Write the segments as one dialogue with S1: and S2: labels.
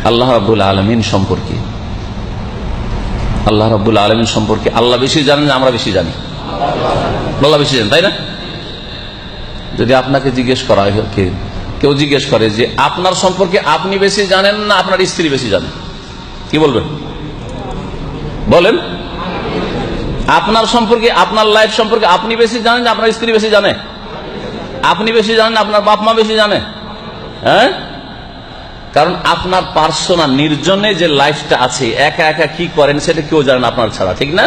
S1: আল্লাহ রাব্বুল আলামিন সম্পর্কে, আল্লাহ রাব্বুল আলামিন সম্পর্কে আল্লাহ বেশি জানেন না আমরা বেশি জানি? আল্লাহ বেশি জানেন, তাই না? যদি আপনাকে জিজ্ঞেস করা হয়, কেউ জিজ্ঞেস করে যে আপনার সম্পর্কে আপনি বেশি জানেন না আপনার স্ত্রী বেশি জানেন, কি বলবেন? বলেন, আপনার সম্পর্কে, আপনার লাইফ সম্পর্কে আপনি বেশি জানেন না আপনার স্ত্রী বেশি জানে? আপনি বেশি জানেন আপনার বাপ মা বেশি জানে? হ্যাঁ, কারণ আপনার পার্সোনাল নির্জনে যে লাইফটা আছে, একা একা কি করেন সেটা কেউ জানেন আপনার ছাড়া, ঠিক না?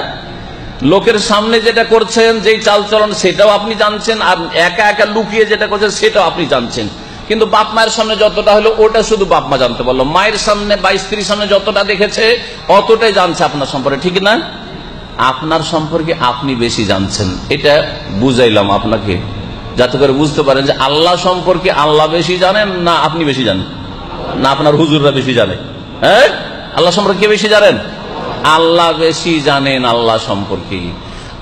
S1: লোকের সামনে যেটা করছেন, যেই চালচলন, সেটাও আপনি জানছেন, আর একা একা লুকিয়ে যেটা করছেন সেটাও আপনি জানছেন। কিন্তু বাপ মায়ের সামনে যতটা হলো ওটা শুধু বাপ মা জানতে পারলো, মায়ের সামনে বা স্ত্রীর সামনে যতটা দেখেছে অতটাই জানছে আপনার সম্পর্কে, ঠিক না? আপনার সম্পর্কে আপনি বেশি জানছেন, এটা বুঝাইলাম আপনাকে, যাতে করে বুঝতে পারেন যে আল্লাহ সম্পর্কে আল্লাহ বেশি জানেন না আপনি বেশি জানেন, না আপনার হুজুররা বেশি জানে। হ্যাঁ, আল্লাহ সম্পর্কে কে বেশি জানেন? আল্লাহ বেশি জানেন আল্লাহ সম্পর্কে।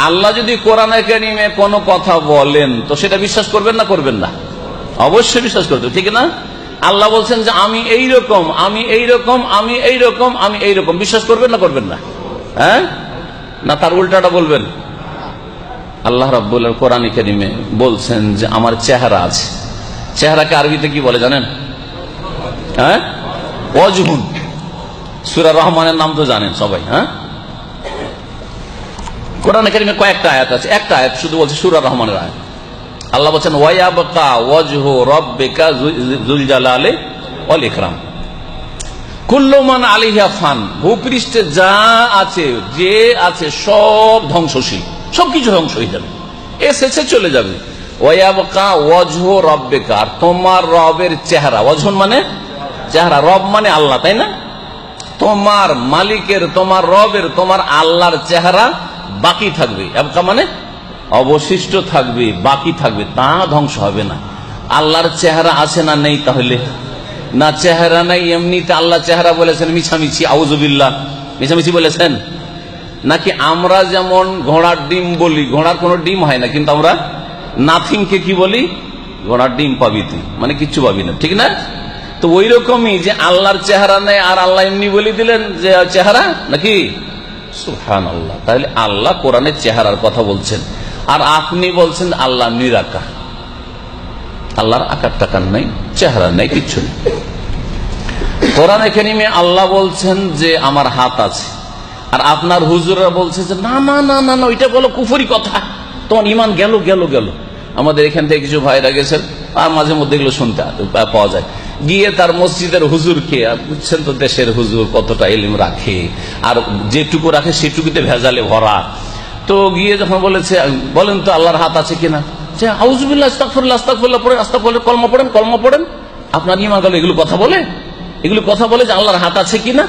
S1: আল্লাহ যদি কোরআনে কারিমে কোনো কথা বলেন তো সেটা বিশ্বাস করবেন না করবেন না? অবশ্যই বিশ্বাস করতে, ঠিক না? আল্লাহ বলছেন যে আমি এইরকম, আমি এইরকম, আমি এইরকম, আমি এইরকম, বিশ্বাস করবেন না করবেন না? হ্যাঁ, না তার উল্টাটা বলবেন? আল্লাহ রাব্বুল কোরআনে কারিমে বলছেন যে আমার চেহারা আছে। চেহারাকে আরবিতে কি বলে জানেন? হ্যাঁ, ওয়াজহুন। সূরা রহমানের নাম তো জানেন সবাই। হ্যাঁ, কোরআনে কারিমে কয়েকটা আয়াত আছে, একটা আয়াত শুধু বলছে সূরা রহমানের আয়াত। আল্লাহ বলছেন ওয়ায়াবকা ওয়াজহু রাব্বিকা যুল জালালি ওয়াল ইকরাম কুল্লু মান আলাইহা ফান। ভূপৃষ্ঠে যা আছে, যে আছে সব ধ্বংসশীল, সবকিছু ধ্বংস হয়ে যাবে, এসেছে চলে যাবে। ওয়ায়াবকা ওয়াজহু রাব্বিকা, তোমার রবের চেহারা, ওয়াজহুন মানে চেহারা, রব মানে আল্লাহ, তাই না? তোমার মালিকের, তোমার রবের, তোমার আল্লাহর চেহারা বাকি থাকবে। আবকা মানে অবশিষ্ট থাকবে, বাকি থাকবে, তা ধ্বংস হবে না। আল্লাহর চেহারা আছে না নেই? তাহলে না, চেহারা নাই, এমনিতে আল্লাহ চেহারা বলেছেন মিছামিছি, আউযুবিল্লাহ, মিছামিছি বলেছেন। নাকি আমরা যেমন ঘোড়ার ডিম বলি, ঘোড়ার কোনো ডিম হয় না, কিন্তু আমরা নাথিংকে কি বলি? ঘোড়ার ডিম পাবি তুই, মানে কিচ্ছু পাবি না, ঠিক না? তো ওই রকমই যে আল্লাহর চেহারা নেই আর আল্লাহ এমনি বলে দিলেন যে চেহারা, নাকি? সুবহানাল্লাহ। তাহলে আল্লাহ কোরআনের চেহারার কথা বলছেন, আর আপনি বলছেন আল্লাহ নিরাকার, আল্লাহর আকার টাকার নাই, চেহারা নাই, কিচ্ছু নেই। কোরআনে কারিমে আল্লাহ বলছেন যে আমার হাত আছে, আর আপনার হুজুররা বলছে যে না না না না না, ওইটা বলো কুফরি কথা, তোমার ইমান গেল গেল গেল। আমাদের এখান থেকে কিছু ভাইরা গেছেন, আর মাঝে মধ্যে এগুলো শুনতে পাওয়া যায়, গিয়ে তার মসজিদের হুজুরকে, বুঝছেন তো দেশের হুজুর কতটা ইলম রাখে, আর যেটুকু রাখে সেটুকুতে ভেজালে ভরা। তো গিয়ে যখন বলেছে বলেন তো আল্লাহর হাত আছে কিনা, যে আউযুবিল্লাহ, আস্তাগফিরুল্লাহ, আস্তাগফিরুল্লাহ পড়েন, আস্তাগফিরুল্লাহ, কলমা পড়েন, কলমা পড়েন, আপনার ইমান গেল। এগুলো কথা বলে, এগুলো কথা বলে যে আল্লাহর হাত আছে কিনা?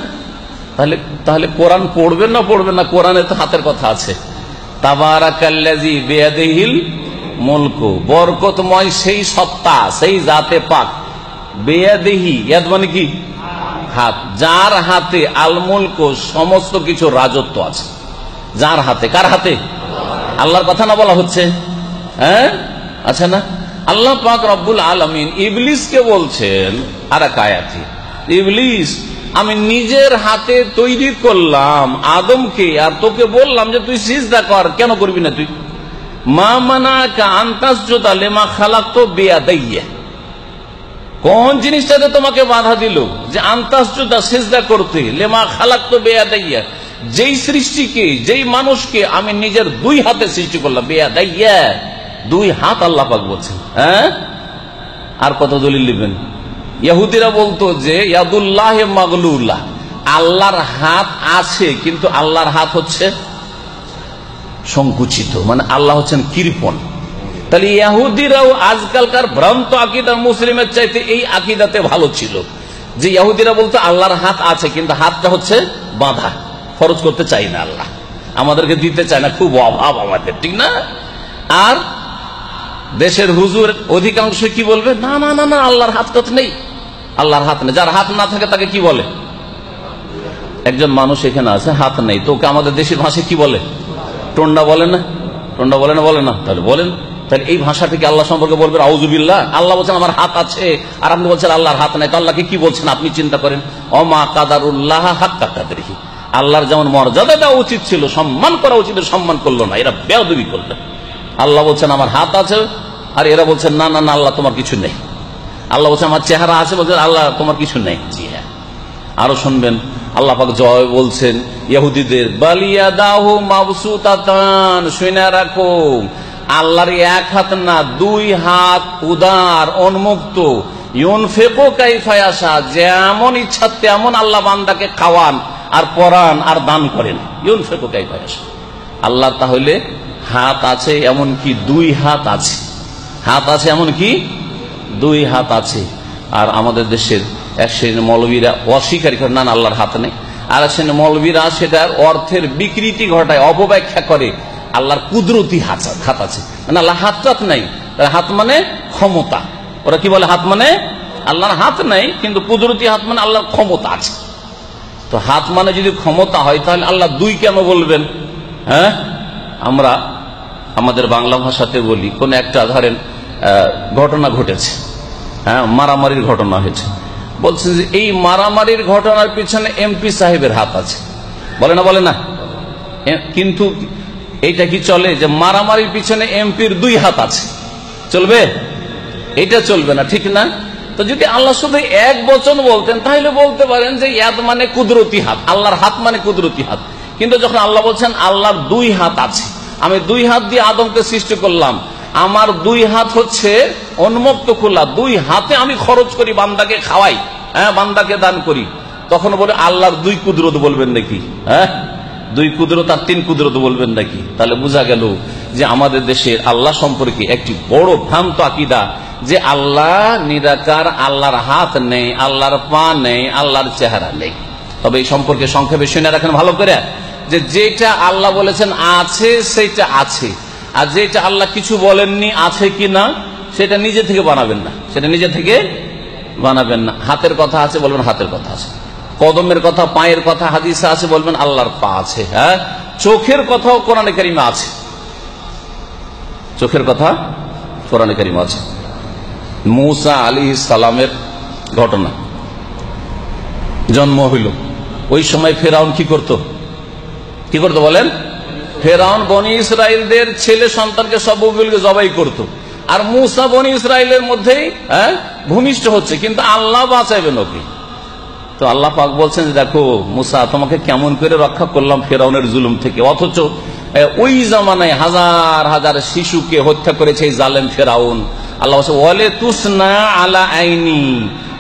S1: তাহলে কোরআন পড়বেন না পড়বেন না? কোরআনে তো হাতের কথা আছে। তাবারাকাল্লাযী বিয়াদিহিল মুলকু, বরকতময় সেই সত্তা, সেই জাতে পাক, বিয়াদিহি, ইয়াদ মানে কি? হাত, যার হাতে আল মুলকু, সমস্ত কিছু রাজত্ব আছে, যার হাতে। কার হাতে? আল্লাহর কথা না বলা হচ্ছে? হ্যাঁ, আছে না? আল্লাহ পাক রব্বুল আলামিন ইবলিসকে বলছেন আর এক আয়াতে, ইবলিস আমি নিজের হাতে তৈরি করলাম আদমকে, আর তোকে বললাম যে তুই সিজদা কর, কেন করবি না তুই? মা মানাকা আন তাসজুদা লিমা খালাকতু বিয়াদাইয়া, কোন জিনিসটাতে তোমাকে বাধা দিল যে আন তাসজুদা, সিজদা করতে, লিমা খালাকতু বিয়াদাইয়া, যেই সৃষ্টিকে, যেই মানুষকে আমি নিজের দুই হাতে সৃষ্টি করলাম, বিয়াদাইয়া, দুই হাত আল্লাহ পাক বলছেন। হ্যাঁ, আর কত দলিল নেবেন? ইহুদিরা বলতো যে ইয়াদুল্লাহ মাগলুলা, আল্লাহর হাত আছে, কিন্তু আল্লাহর হাত হচ্ছে সংকুচিত, মানে আল্লাহ হচ্ছেন কৃপণ। তাহলে ইহুদিরাও আজকালকার ভ্রান্ত আকীদার মুসলিমের চাইতে এই আকীদাতে ভালো ছিল, যে ইহুদিরা বলতো আল্লাহর হাত আছে, কিন্তু হাতটা হচ্ছে বাঁধা, খরচ করতে চাই না আল্লাহ, আমাদেরকে দিতে চায় না, খুব অভাব আমাদের, ঠিক না? আর দেশের হুজুর অধিকাংশ কি বলবে? না না না না, আল্লাহর হাত টাত নেই, আল্লাহর হাত নেই। যার হাত না থাকে তাকে কি বলে? একজন মানুষ এখানে আছে, হাত নেই, তোকে আমাদের দেশের ভাষায় কি বলে? টন্ডা বলে না? টন্ডা বলে না? বলে না? তাহলে বলেন তাহলে এই ভাষা থেকে আল্লাহ সম্পর্কে বলবেন আউযুবিল্লাহ। আল্লাহ বলছেন আমার হাত আছে, আর আপনি বলছেন আল্লাহর হাত নাই, তো আল্লাহকে কি বলছেন আপনি চিন্তা করেন। অমা কাদারুল্লাহ হাক্কা কাদরিহি, আল্লাহর যেমন মর্যাদা দেওয়া উচিত ছিল, সম্মান করা উচিত, সম্মান করলো না, এরা বেয়াদবি করলেন। আল্লাহ বলছেন আমার হাত আছে, আর এরা বলছেন না না না আল্লাহ তোমার কিছু নেই। আল্লাহ বলছেন আমার চেহারা আছে, বলছেন আল্লাহ তোমার কিছু নেই। জি হ্যাঁ, আরো শুনবেন আল্লাহ পাক জয় বলছেন ইহুদিদের, বালিয়াদাহু মাবসুতাতান, শুনে রাখো আল্লাহর এক হাত না, দুই হাত উদার উন্মুক্ত, ইউনফিকু কাইফা ইয়াশা, যেমন ইচ্ছা তেমন আল্লাহ বান্দাকে খাওয়ান আর পরান আর দান করেন। ইউনফিকু কাইফা ইয়াশা, আল্লাহর তাহলে হাত আছে, এমন কি দুই হাত আছে, হাত আছে এমন কি দুই হাত আছে। আর আমাদের দেশের এক শ্রেণীর মৌলবীরা অস্বীকার করে, না আল্লাহর হাত নেই। আর এক শ্রেণীর মৌলবীরা সেটার অর্থের বিকৃতি ঘটায়, অপব্যাখ্যা করে, আল্লাহর কুদরতি হাত আছে, মানে আল্লাহ হাত নাই, হাত মানে ক্ষমতা। ওরা কি বলে হাত মানে আল্লাহর হাত নাই, কিন্তু কুদরতি হাত মানে আল্লাহর ক্ষমতা আছে। তো হাত মানে যদি ক্ষমতা হয় তাহলে আল্লাহ দুই কেন বলবেন? হ্যাঁ, আমরা আমাদের বাংলা ভাষাতে বলি, কোন একটা ধরেন ঘটনা ঘটেছে, হ্যাঁ মারামারির ঘটনা হয়েছে, বলছে যে এই মারামারির ঘটনার পিছনে এমপি সাহেবের হাত আছে, বলে না বলে না, কিন্তু এইটা কি চলে যে মারামারির পিছনে এমপির দুই হাত আছে? চলবে? এটা চলবে না, ঠিক না? তো যদি আল্লাহ শুধু এক বচন বলতেন তাহলে বলতে পারেন যে ইয়াদ মানে কুদরতি হাত, আল্লাহর হাত মানে কুদরতি হাত। কিন্তু যখন আল্লাহ বলছেন আল্লাহর দুই হাত আছে, আমি দুই হাত দিয়ে আদমকে সৃষ্টি করলাম, আমার দুই হাত হচ্ছে উন্মুক্ত খোলা, দুই হাতে আমি খরচ করি, বান্দাকে খাওয়াই, হ্যাঁ বান্দাকে দান করি, তখন বলে আল্লাহর দুই কুদরত বলবেন নাকি? হ্যাঁ, দুই কুদরত আর তিন কুদরত বলবেন নাকি? তাহলে বোঝা গেল যে আমাদের দেশের আল্লাহ সম্পর্কে একটি বড় ভ্রান্ত আকীদা, যে আল্লাহ নিরাকার, আল্লাহর হাত নেই, আল্লাহর পা নেই, আল্লাহর চেহারা নেই। তবে এই সম্পর্কে সংক্ষেপে শুনে রাখেন ভালো করে, যে যেটা আল্লাহ বলেছেন আছে সেটা আছে, আর যেটা আল্লাহ কিছু বলেননি আছে কি না সেটা নিজে থেকে বানাবেন না, সেটা নিজে থেকে বানাবেন না। হাতের কথা আছে বলবেন হাতের কথা আছে, কদমের কথা, পায়ের কথা হাদিসে আছে বলবেন আল্লাহর পা আছে। হ্যাঁ, চোখের কথাও কোরআনে কারিমে আছে, চোখের কথা কোরআনে কারিমে আছে। মূসা আলাইহিস সালামের ঘটনা, জন্ম হইল, ওই সময় ফেরাউন কি করত বলেন? ফেরাউন বনি ইসরায়েলদের ছেলে সন্তানকে সব জবাই করত, আর মূসা বনি ইসরায়েলের মধ্যেই ভূমিষ্ঠ হচ্ছে, কিন্তু আল্লাহ বাঁচাইবেন ওকে। তো আল্লাহ পাক বলছেন যে দেখো মূসা, তোমাকে কেমন করে রক্ষা করলাম ফেরাউনের জুলুম থেকে, অথচ ওই জামানায় হাজার হাজার শিশুকে হত্যা করেছে এই জালেম ফেরাউন। আল্লাহ বলছে ওয়ালে তুসনা আলা আইনি,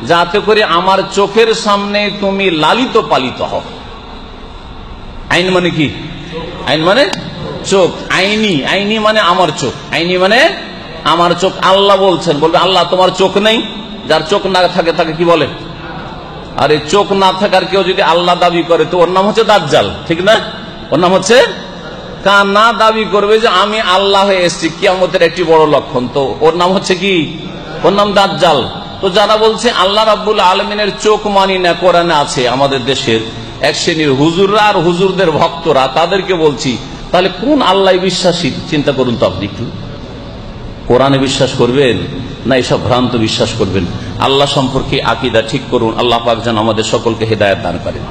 S1: যাতে করে আমার চোখের সামনে তুমি লালিত পালিত হও। আইন মানে কি? আইন মানে চোখ, আইনি, আইনি মানে আমার চোখ, আইনি মানে আমার চোখ। আল্লাহ বলছেন, বলবে আল্লাহ তোমার চোখ নেই? যার চোখ না থাকে তাকে কি বলে? আর এই চোখ না থাকার কেউ যদি আল্লাহ দাবি করে তো ওর নাম হচ্ছে দাজ্জাল, ঠিক না? ওর নাম হচ্ছে কানা, দাবি করবে যে আমি আল্লাহ হয়ে এসেছি, কিয়ামতের একটি বড় লক্ষণ, তো ওর নাম হচ্ছে কি? ওর নাম দাজ্জাল। তো যারা বলছে আল্লাহ রাব্বুল আলামিনের চোখ মানি না, কোরআনে আছে, আমাদের দেশের এক শ্রেণীর হুজুররা আর হুজুরদের ভক্তরা, তাদেরকে বলছি তাহলে কোন আল্লাহ বিশ্বাসী? চিন্তা করুন তো আপনি একটু, কোরআনে বিশ্বাস করবেন না এসব ভ্রান্ত বিশ্বাস করবেন? আল্লাহ সম্পর্কে আকীদা ঠিক করুন। আল্লাহ পাক যেন আমাদের সকলকে হেদায়েত দান করেন।